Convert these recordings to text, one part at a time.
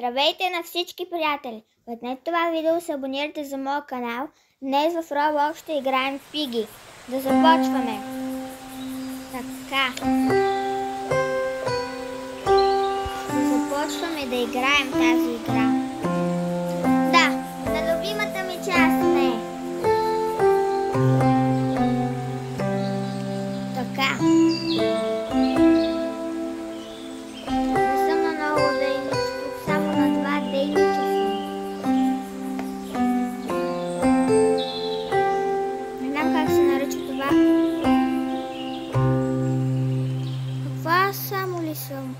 Здравейте на всички приятели! Отнете това видео се абонирайте за моя канал. Днес в Roblox ще играем в Piggy. Да започваме! Така. Да започваме да играем тази игра. Да, на любимата ми част не. Така. Само ли съм?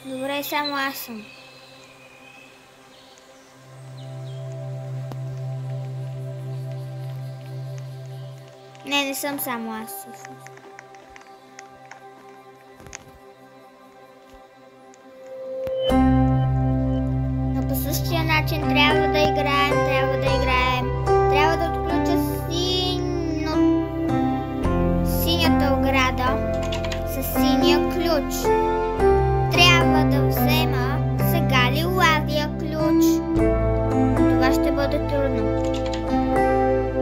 Добре, само аз съм. Не съм само аз всъщност. Но по същия начин трябва да играем. Трябва да отключа синята ограда. С синия ключ. Трябва да взема сега лилавия ключ. Това ще бъде трудно.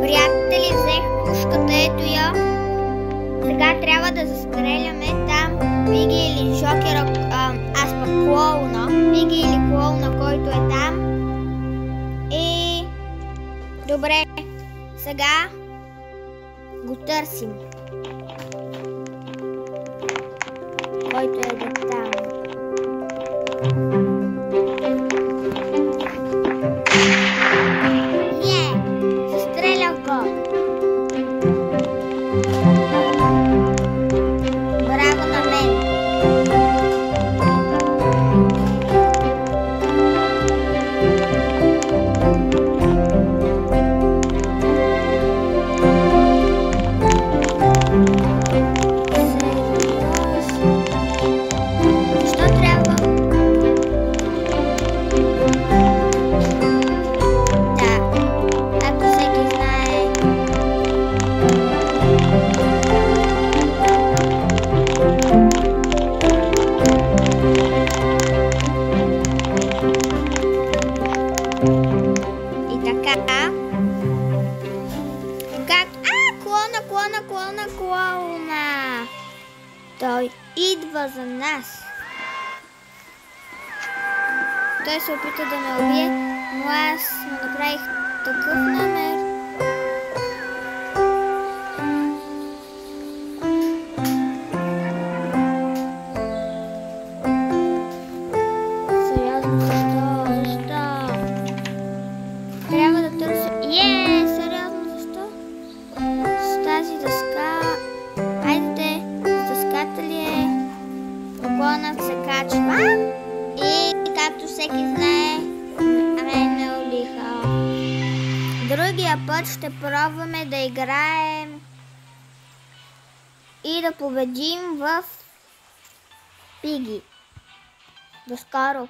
Приятели, взех пушката, ето я. Сега трябва да застреляме там Пиги или Жокера, аз пък клоуна. Пиги или клоуна, който е там. И... добре, сега го търсим. Който е до там. Застрелях го. Браво на мен. Клоуна! Той идва за нас. Той се опита да ме убие, но аз му направих такъв номер. Сериозно, защо? Трябва да търся... сериозно, защо? С тази дъска... Хайде, дъската ли е? Поклонът се качва. И както всеки знае, мен ме убиха. Другия път ще пробваме да играем и да победим в Пиги. До скоро!